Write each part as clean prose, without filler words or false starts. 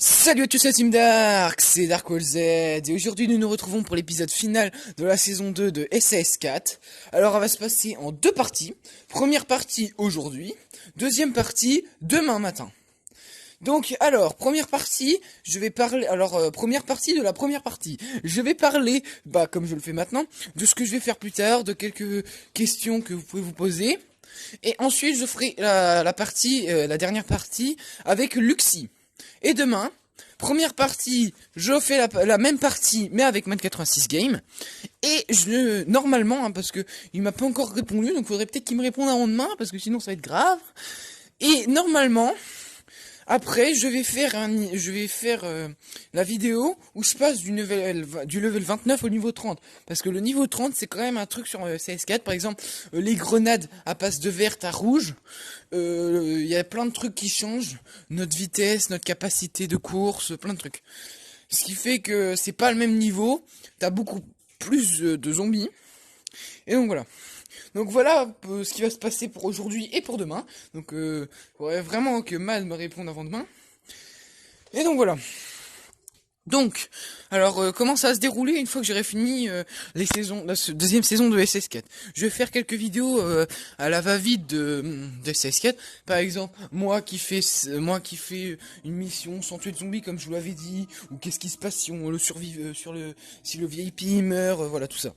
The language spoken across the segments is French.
Salut à tous, c'est Team Dark, c'est DarkWallZ, et aujourd'hui nous nous retrouvons pour l'épisode final de la saison 2 de SAS 4. Alors elle va se passer en deux parties. Première partie aujourd'hui, deuxième partie demain matin. Donc alors, première partie, je vais parler, première partie de la première partie. Je vais parler, comme je le fais maintenant, de ce que je vais faire plus tard, de quelques questions que vous pouvez vous poser. Et ensuite je ferai la dernière partie avec Luxie. Et demain, première partie, je fais la même partie, mais avec Man86 Game. Et normalement, parce que il m'a pas encore répondu, donc faudrait peut-être qu'il me réponde avant demain, parce que sinon ça va être grave. Et normalement, après, je vais faire la vidéo où je passe du level 29 au niveau 30. Parce que le niveau 30, c'est quand même un truc sur CS4. Par exemple, les grenades à passe de verte à rouge. Il y a plein de trucs qui changent. Notre vitesse, notre capacité de course, plein de trucs. Ce qui fait que c'est pas le même niveau. T'as beaucoup plus de zombies. Et donc voilà. Donc voilà ce qui va se passer pour aujourd'hui et pour demain. Donc faudrait vraiment que Mad me réponde avant demain. Et donc voilà. Donc, alors comment ça va se dérouler une fois que j'aurai fini la deuxième saison de SS4. Je vais faire quelques vidéos à la va-vite de SS4. Par exemple, moi qui fais une mission sans tuer de zombies comme je vous l'avais dit, ou qu'est-ce qui se passe si on le survive si le VIP meurt, voilà tout ça.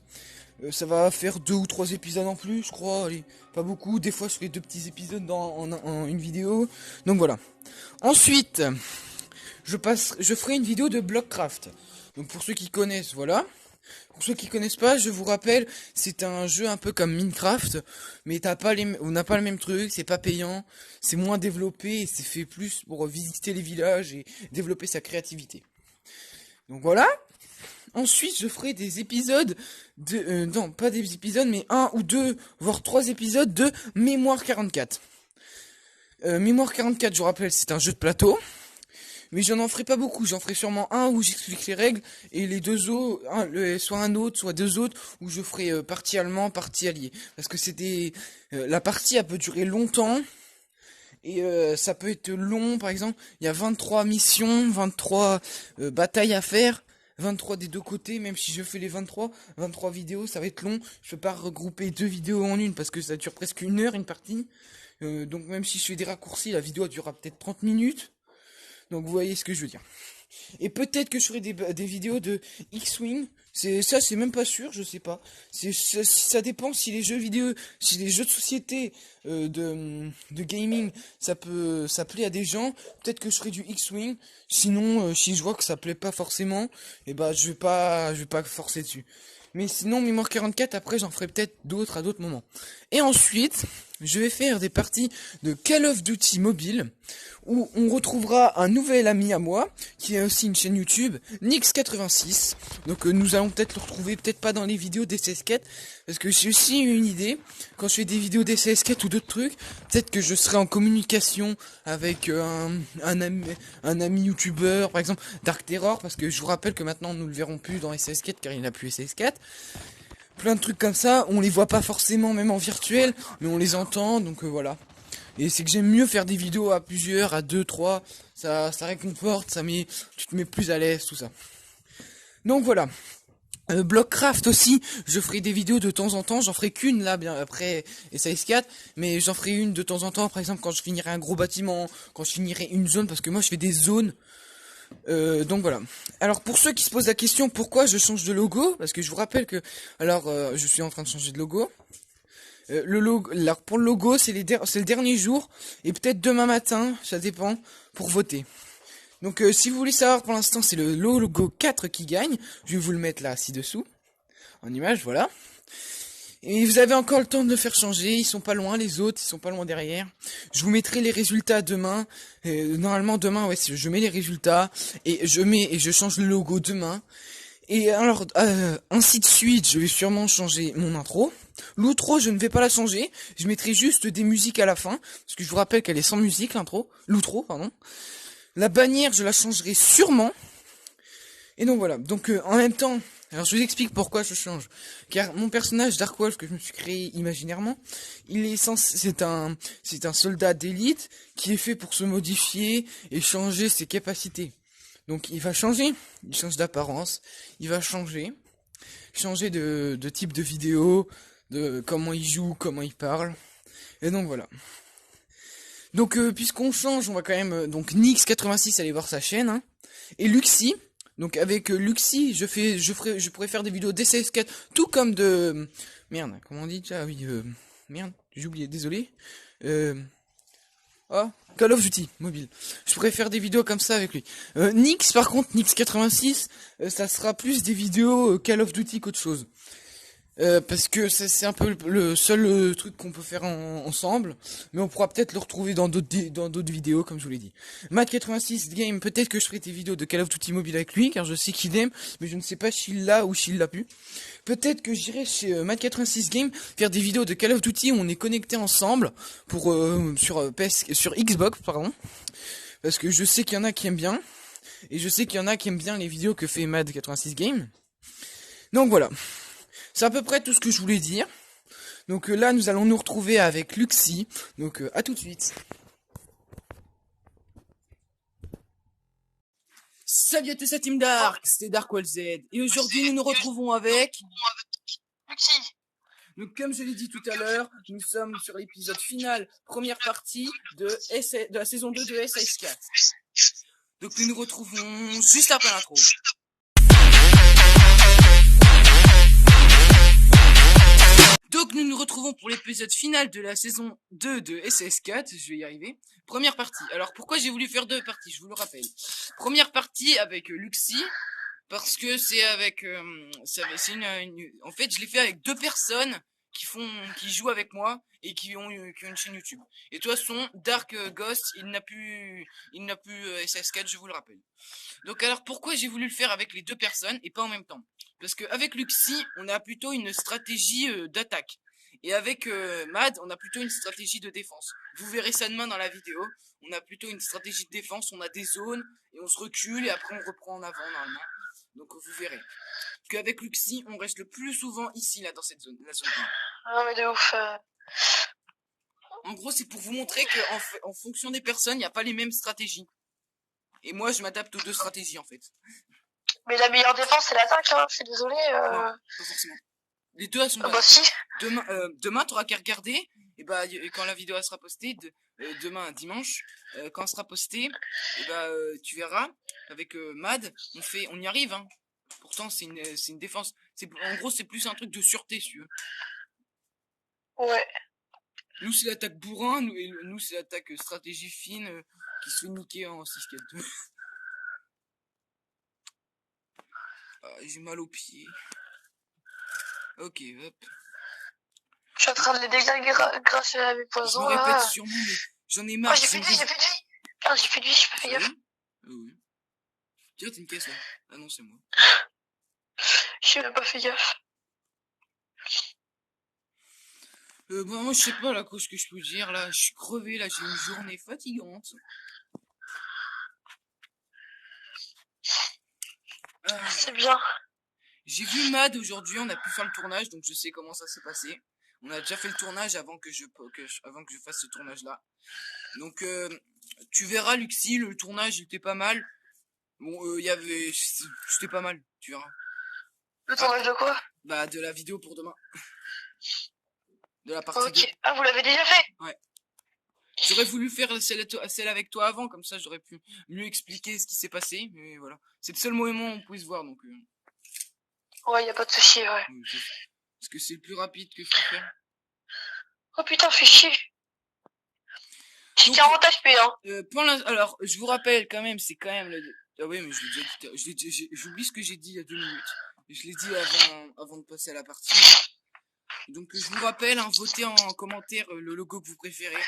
Ça va faire 2 ou 3 épisodes en plus, je crois. Allez, pas beaucoup. Des fois, je ferai 2 petits épisodes en une vidéo. Donc voilà. Ensuite, je ferai une vidéo de Blockcraft. Donc pour ceux qui connaissent, voilà. Pour ceux qui connaissent pas, je vous rappelle, c'est un jeu un peu comme Minecraft, mais on n'a pas le même truc, c'est pas payant, c'est moins développé et c'est fait plus pour visiter les villages et développer sa créativité. Donc voilà. Ensuite, je ferai des épisodes non, pas des épisodes, mais 1 ou 2, voire 3 épisodes de Mémoire 44. Mémoire 44, je vous rappelle, c'est un jeu de plateau. Mais j'en ferai pas beaucoup, j'en ferai sûrement un où j'explique les règles, et les deux autres, soit un autre, soit deux autres, où je ferai partie allemand, partie allié. Parce que la partie, elle peut durer longtemps, et ça peut être long, par exemple, il y a 23 missions, 23 batailles à faire, 23 des deux côtés, même si je fais les 23 vidéos, ça va être long. Je peux pas regrouper deux vidéos en une parce que ça dure presque une heure une partie. Donc même si je fais des raccourcis, la vidéo durera peut-être 30 minutes. Donc vous voyez ce que je veux dire. Et peut-être que je ferai des vidéos de X-Wing. C'est même pas sûr, je sais pas. Ça dépend si les jeux vidéo, si les jeux de société de gaming, ça plaît à des gens. Peut-être que je ferai du X-Wing. Sinon, si je vois que ça plaît pas forcément, je vais pas forcer dessus. Mais sinon, Mémoire 44, après, j'en ferai peut-être d'autres à d'autres moments. Et ensuite, je vais faire des parties de Call of Duty mobile, où on retrouvera un nouvel ami à moi, qui a aussi une chaîne YouTube, Nix86. Donc nous allons peut-être le retrouver, peut-être pas dans les vidéos d'SS4, parce que j'ai aussi une idée, quand je fais des vidéos d'SS4 ou d'autres trucs, peut-être que je serai en communication avec un ami YouTuber, par exemple Dark Terror, parce que je vous rappelle que maintenant nous le verrons plus dans SS4, car il n'a plus SS4. Plein de trucs comme ça, on les voit pas forcément même en virtuel, mais on les entend, donc voilà. Et c'est que j'aime mieux faire des vidéos à plusieurs, à 2, 3, ça réconforte, tu te mets plus à l'aise, tout ça. Donc voilà. Blockcraft aussi, je ferai des vidéos de temps en temps, j'en ferai qu'une là, bien après SAS4, mais j'en ferai une de temps en temps, par exemple quand je finirai un gros bâtiment, quand je finirai une zone, parce que moi je fais des zones. Donc voilà. Alors pour ceux qui se posent la question pourquoi je change de logo, parce que je vous rappelle que je suis en train de changer de logo. Le logo, alors pour le logo, c'est le dernier jour et peut-être demain matin, ça dépend, pour voter. Donc si vous voulez savoir, pour l'instant c'est le logo 4 qui gagne. Je vais vous le mettre là ci-dessous en image, voilà. Et vous avez encore le temps de le faire changer, ils sont pas loin les autres, ils sont pas loin derrière. Je vous mettrai les résultats demain. Normalement demain, ouais, je mets les résultats et je change le logo demain. Et alors ainsi de suite, je vais sûrement changer mon intro. L'outro, je ne vais pas la changer, je mettrai juste des musiques à la fin, parce que je vous rappelle qu'elle est sans musique l'outro, pardon. La bannière, je la changerai sûrement. Et donc voilà, donc en même temps, alors je vous explique pourquoi je change. Car mon personnage Dark Wolf que je me suis créé imaginairement, c'est un soldat d'élite qui est fait pour se modifier et changer ses capacités. Donc il va changer, il change d'apparence, il va changer de type de vidéo, de comment il joue, comment il parle. Et donc voilà. Donc puisqu'on change, on va quand même donc Nix86 aller voir sa chaîne, hein, et Luxi. Donc avec Luxi, je pourrais faire des vidéos d'SS4, tout comme de merde, comment on dit déjà, oui, merde, j'ai oublié, désolé. Oh, Call of Duty mobile. Je pourrais faire des vidéos comme ça avec lui. Nix par contre, Nix86, ça sera plus des vidéos Call of Duty qu'autre chose. Parce que c'est un peu le seul truc qu'on peut faire ensemble, mais on pourra peut-être le retrouver dans d'autres vidéos comme je vous l'ai dit. Matt86 Game, peut-être que je ferai des vidéos de Call of Duty mobile avec lui, car je sais qu'il aime, mais je ne sais pas s'il l'a ou s'il l'a pu. Peut-être que j'irai chez Matt86 Game faire des vidéos de Call of Duty où on est connectés ensemble pour sur Xbox pardon, parce que je sais qu'il y en a qui aiment bien, et je sais qu'il y en a qui aiment bien les vidéos que fait Matt86 Game. Donc voilà. C'est à peu près tout ce que je voulais dire. Donc là, nous allons nous retrouver avec Luxi. Donc à tout de suite. Salut à tous, c'est Team Dark, c'est DarkWallZ. Et aujourd'hui, nous nous retrouvons avec Luxi. Donc comme je l'ai dit tout à l'heure, nous sommes sur l'épisode final, première partie de la saison 2 de SS4. Donc nous nous retrouvons juste après l'intro. Donc nous nous retrouvons pour l'épisode final de la saison 2 de SS4, je vais y arriver. Première partie. Alors pourquoi j'ai voulu faire deux parties, je vous le rappelle. Première partie avec Luxi, parce que c'est avec... en fait je l'ai fait avec deux personnes qui jouent avec moi et qui ont une chaîne YouTube. Et de toute façon, Dark Ghost, il n'a plus SS4, je vous le rappelle. Donc alors pourquoi j'ai voulu le faire avec les deux personnes et pas en même temps? Parce qu'avec Luxi, on a plutôt une stratégie d'attaque. Et avec Mad, on a plutôt une stratégie de défense. Vous verrez ça demain dans la vidéo. On a plutôt une stratégie de défense, on a des zones, et on se recule, et après on reprend en avant normalement. Donc vous verrez. Qu'avec Luxi, on reste le plus souvent ici, là, dans cette zone. La zone 1. Non mais de ouf. En gros, c'est pour vous montrer qu'en fonction des personnes, il n'y a pas les mêmes stratégies. Et moi, je m'adapte aux deux stratégies, en fait. Mais la meilleure défense c'est l'attaque, hein. Je suis désolé. Non, pas forcément. Les deux, elles sont bah pas. si. Demain, t'auras qu'à regarder. Et bah, quand la vidéo elle sera postée, demain, dimanche, quand elle sera postée, et bah, tu verras, avec Mad, on y arrive, hein. Pourtant, c'est une défense. En gros, c'est plus un truc de sûreté, si tu veux. Ouais. Nous, c'est l'attaque bourrin, nous, c'est l'attaque stratégie fine, qui se fait niquer en 6-4-2. Ah, j'ai mal aux pieds. Ok, hop. Je suis en train de les déglinguer grâce à mes poisons. Je me répète sûrement, mais j'en ai marre. Oh, j'ai plus de vie, j'ai plus de vie. Ah, j'ai plus de vie, j'ai pas fait gaffe. Ah oui. Tiens, t'as une caisse là. Ah non, c'est moi. J'ai même pas fait gaffe. Moi, je sais pas la cause que je peux dire là. Je suis crevé là, j'ai une journée fatigante. C'est bien. J'ai vu Mad aujourd'hui, on a pu faire le tournage, donc je sais comment ça s'est passé. On a déjà fait le tournage avant que je fasse ce tournage là. Donc tu verras Luxi, le tournage il était pas mal. Bon, c'était pas mal, tu verras. Le tournage de quoi? Bah de la vidéo pour demain. De la partie Ok. 2. Ah, vous l'avez déjà fait? Ouais. J'aurais voulu faire celle avec toi avant, comme ça j'aurais pu mieux expliquer ce qui s'est passé, mais voilà. C'est le seul moment où on pouvait se voir, donc... Ouais, y a pas de souci, ouais. Parce que c'est le plus rapide que je peux faire. Oh putain, fais chier. J'ai 40 HP, hein. Alors, je vous rappelle quand même, c'est quand même le... Ah oui, mais je l'ai déjà dit, j'oublie ce que j'ai dit il y a 2 minutes. Je l'ai dit avant de passer à la partie. Donc je vous rappelle, hein, votez en commentaire le logo que vous préférez.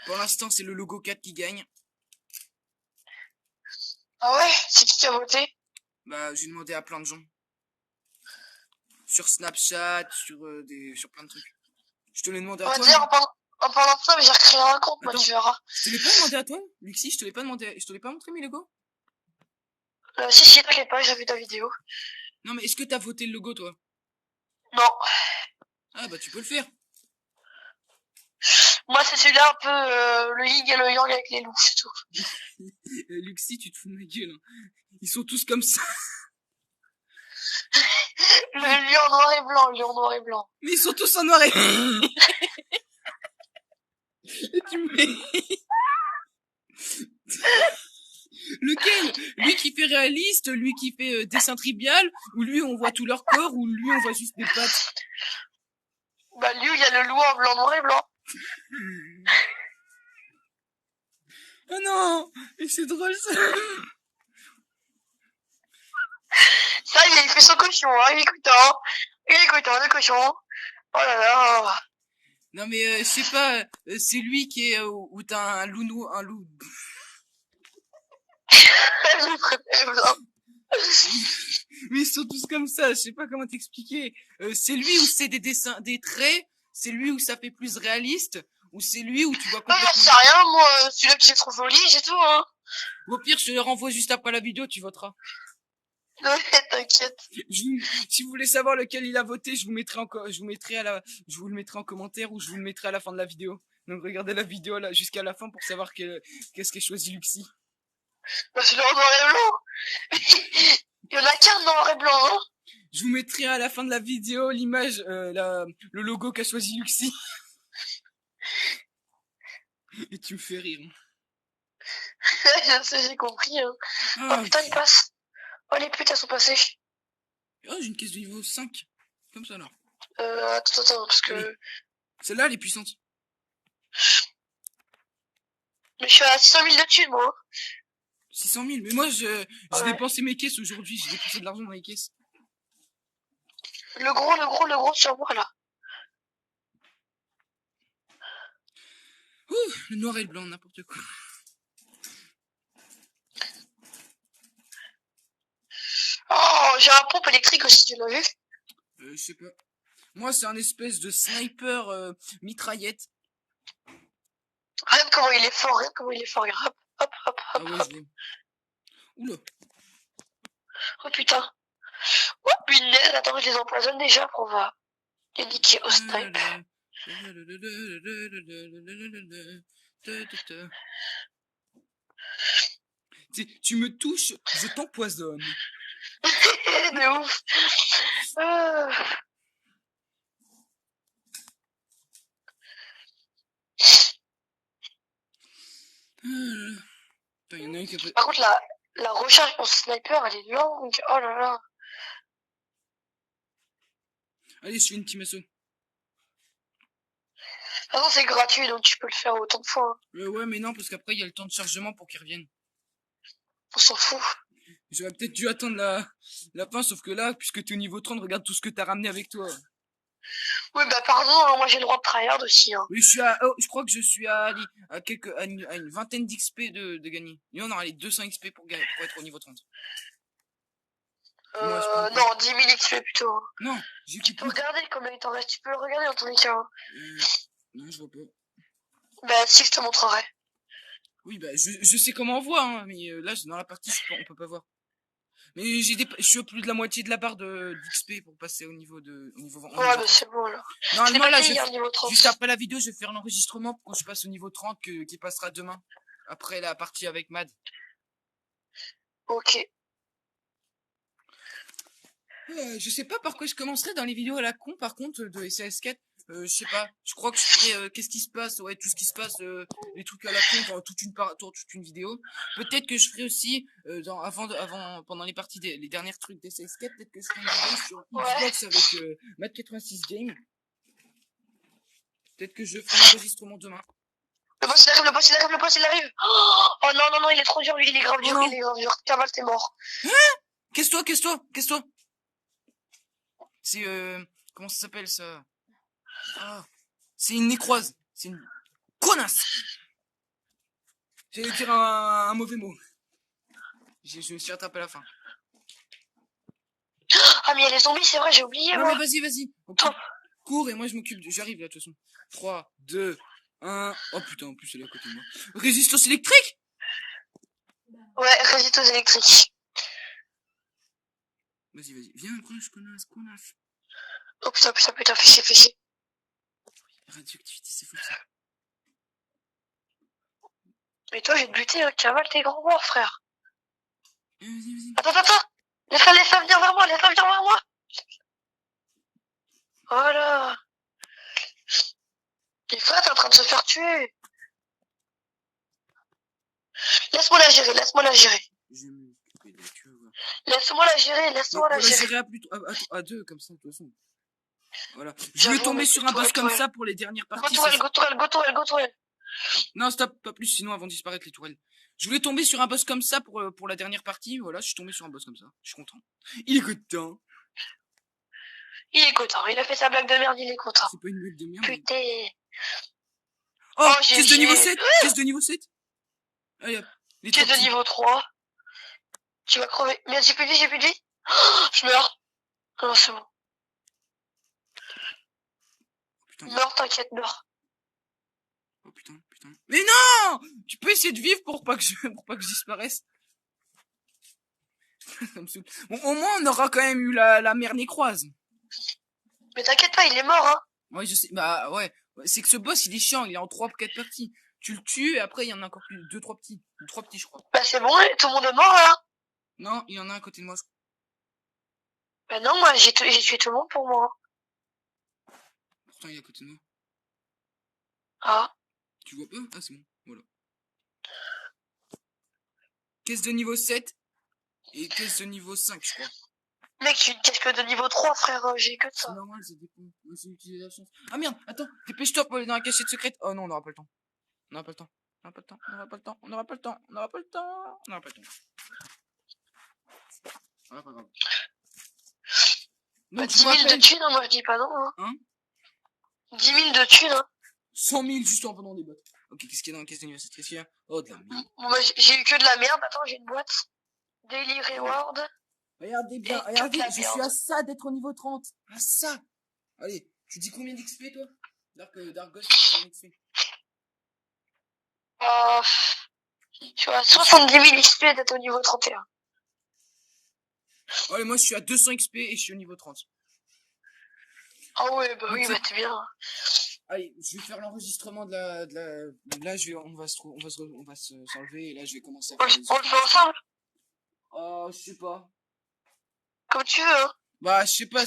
Pour l'instant, c'est le logo 4 qui gagne. Ah ouais? C'est qui a voté? Bah, j'ai demandé à plein de gens. Sur Snapchat, sur plein de trucs. Je te l'ai demandé à toi. Dire, en parlant de ça, mais j'ai recréé un compte, moi, tu verras. Je te l'ai pas demandé à toi, Luxi, je te l'ai pas montré mes logos. Si, t'inquiète pas, j'ai vu ta vidéo. Non, mais est-ce que t'as voté le logo, toi? Non. Ah, bah, tu peux le faire. Moi, c'est celui-là un peu le yin et le yang avec les loups, c'est tout. Luxi, tu te fous de ma gueule. Hein. Ils sont tous comme ça. Le lion noir et blanc, le lion noir et blanc. Mais ils sont tous en noir et... Et tu me mets... Lequel? Lui qui fait réaliste, lui qui fait dessin trivial, ou lui on voit tout leur corps, ou lui on voit juste des pattes? Bah, lui, il y a le loup en blanc, noir et blanc. Oh non! Et c'est drôle ça! Ça y est, il fait son cochon, hein, il est content. Il est content, le cochon. Oh là là. Non mais je sais pas, c'est lui qui est où t'as un loup, un loup. Je préfère blanc. Mais ils sont tous comme ça, je sais pas comment t'expliquer. C'est lui où c'est des dessins, des traits, c'est lui où ça fait plus réaliste, ou c'est lui où tu vois J'en complètement... sais rien, moi, celui-là qui est trop joli, c'est tout, hein. Ou au pire, je te le renvoie juste après la vidéo, tu voteras. Ouais, t'inquiète. Si vous voulez savoir lequel il a voté, je vous mettrai je vous le mettrai en commentaire ou je vous le mettrai à la fin de la vidéo. Donc regardez la vidéo là jusqu'à la fin pour savoir qu'est-ce qu'est choisi Luxi. Bah, celui-là en noir et blanc. Il y en a qu'un noir et blanc, hein. Je vous mettrai à la fin de la vidéo l'image, le logo qu'a choisi Luxi. Et tu me fais rire. Je sais, j'ai compris, hein. Ah, Oh putain, il passe. Oh, les putes, elles sont passées. oh, j'ai une caisse de niveau 5. Comme ça là. Attends, parce que... Allez. Celle-là, elle est puissante. Mais je suis à 600 000 de thunes, moi. 600 000. Mais moi, j'ai Ouais. dépensé mes caisses aujourd'hui. J'ai dépensé de l'argent dans les caisses. Le gros sur moi, là. Ouh, le noir et le blanc, n'importe quoi. Oh, j'ai un pompe électrique aussi, tu l'as vu? Je sais pas. Moi, c'est un espèce de sniper mitraillette. Regarde comment il est fort, regarde comment il est fort. Regarde. Hop, hop, Ah hop, ouais, hop. je l'ai. Oula. Oh putain. Oh punaise, attends, je les empoisonne déjà, on va les niquer au snipe. Tu me touches, je t'empoisonne. De ouf. Il y en a un qui a pas... Par contre, la recharge pour ce sniper, elle est longue. Oh là là. Allez, je fais une team assaut. De toute façon, c'est gratuit, donc tu peux le faire autant de fois. Hein. Ouais, mais non, parce qu'après, il y a le temps de chargement pour qu'il revienne. On s'en fout. J'aurais peut-être dû attendre la fin, sauf que là, puisque t'es au niveau 30, regarde tout ce que t'as ramené avec toi. Oui, bah pardon, hein, moi j'ai le droit de tryhard aussi. Hein. Oui, je crois que je suis à une vingtaine d'XP de gagner. Non, allez, 200 XP pour être au niveau 30. Non, 10 000 XP plutôt. Hein. Non, j'ai Tu peux regarder combien il t'en reste, tu peux le regarder dans tous les cas. Hein. Non, je vois pas. Bah si, je te montrerai. Oui, bah, je sais comment on voit, hein, mais là, dans la partie, on peut pas voir. Mais je suis à plus de la moitié de la barre d'XP pour passer au niveau 20. Ouais, bah c'est bon, là. Normalement, là, niveau 30. juste après la vidéo, je vais faire l'enregistrement pour que je passe au niveau 30 qui passera demain. Après la partie avec Mad. Ok. Je sais pas par quoi je commencerai dans les vidéos à la con, par contre, de SAS4. Je sais pas. Je crois que je ferai qu'est-ce qui se passe, ouais, tout ce qui se passe, les trucs à la con pendant toute une vidéo. Peut-être que je ferai aussi, pendant les parties les derniers trucs des SAS4, peut-être que je ferai une vidéo sur Xbox avec Matt86 Game. Peut-être que je ferai un enregistrement demain. Le boss il arrive. Oh non, il est trop dur, lui, il est grave dur, Kamal, t'es mort. Hein? Qu'est-ce-toi? C'est, comment ça s'appelle, ça? Ah, c'est une nécroise. C'est une connasse. J'allais dire un mauvais mot. Je me suis rattrapé à la fin. Ah, mais il y a les zombies, c'est vrai, j'ai oublié, non, moi. mais vas-y. Okay. Cours et moi je m'occupe j'arrive là, de toute façon. 3, 2, 1. Oh putain, en plus elle est à côté de moi. Résistance électrique? Ouais, résistance électrique. Vas-y. Viens, connasse. Oh putain, fais chier. Radioactivité, c'est fou ça. Mais toi, je vais te buter, hein. Cavale tes grands morts, frère. Vas-y, vas-y. Attends. Laisse-la venir vers moi, Voilà. Les frères, t'es en train de se faire tuer. Laisse-moi la gérer. Je vais m'occuper de tu vas voir. Laisse-moi la gérer. Non, on va gérer à deux, comme ça, de toute façon. Voilà. Je voulais tomber sur un boss comme ça pour les dernières parties. Go tourelle. Non, stop, pas plus, sinon elles vont disparaître les tourelles. Je voulais tomber sur un boss comme ça pour la dernière partie. Voilà, je suis tombé sur un boss comme ça. Je suis content. Il est content. Il est content. Il a fait sa blague de merde, il est content. C'est pas une blague de merde. Putain. Oh, caisse de niveau 7. Caisse de niveau 7. Allez hop. Caisse de niveau 3. Tu vas crever. Merde, j'ai plus de vie. Oh, je meurs. Non, c'est bon. Putain. Meurs, t'inquiète, meurs. Oh putain. Mais non! Tu peux essayer de vivre pour pas que je disparaisse. Ça me saoule. Bon, au moins on aura quand même eu la mère nécroise. Mais t'inquiète pas, il est mort, hein. Ouais, je sais. Bah ouais. C'est que ce boss il est chiant, il est en 3-4 parties. Tu le tues et après il y en a encore plus 2-3 petits. 3 petits je crois. Bah c'est bon, tout le monde est mort là. Non, il y en a un à côté de moi. Bah non, moi j'ai tué tout le monde pour moi. Pourtant il est à côté de moi. Ah. Tu vois pas? Ah c'est bon, voilà. Caisse de niveau 7 et caisse de niveau 5 je crois. Mec, j'ai une caisse que de niveau 3 frère, j'ai que de ça. C'est normal, ça dépend. Moi j'ai utilisé la chance. Ah merde, attends, dépêche-toi pour aller dans la cachette secrète. Oh non, on n'aura pas le temps. On n'aura pas le temps. Ah, pas grave. Bah, Donc, 10 000 de thunes, hein, moi je dis pas non. Hein 10 000 de thunes, hein. 100 000 juste en vendant des bottes. Ok, qu'est-ce qu'il y a dans la caisse d'anniversaire? Qu'est-ce qu'il y a? Oh, de la merde. Moi j'ai eu que de la merde. Attends, j'ai une boîte. Daily Reward. Regardez bien, regardez, je suis à ça d'être au niveau 30. À ça. Allez, tu dis combien d'XP toi? Dark Ghost, combien d'XP? Je suis à 70 000 XP d'être au niveau 31. Allez, moi je suis à 200 XP et je suis au niveau 30. Ah ouais, bah oui, bah t'es bien. Allez, je vais faire l'enregistrement de la... Là, on va s'enlever et là je vais commencer à faire On le fait ensemble? je sais pas. Comme tu veux, hein. Bah, je sais pas,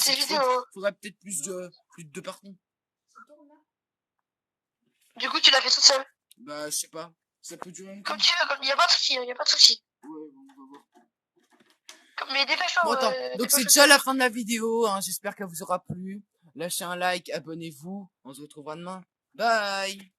faudrait peut-être plus de 2 parties. Du coup, tu l'as fait toute seule? Bah, je sais pas. Ça peut durer longtemps. Comme tu veux, y a pas de souci, hein, y a pas de souci. Ouais, bon, on va voir. Mais dépêche-toi. Bon, attends. Donc, c'est déjà la fin de la vidéo, hein. J'espère qu'elle vous aura plu. Lâchez un like, abonnez-vous. On se retrouvera demain. Bye!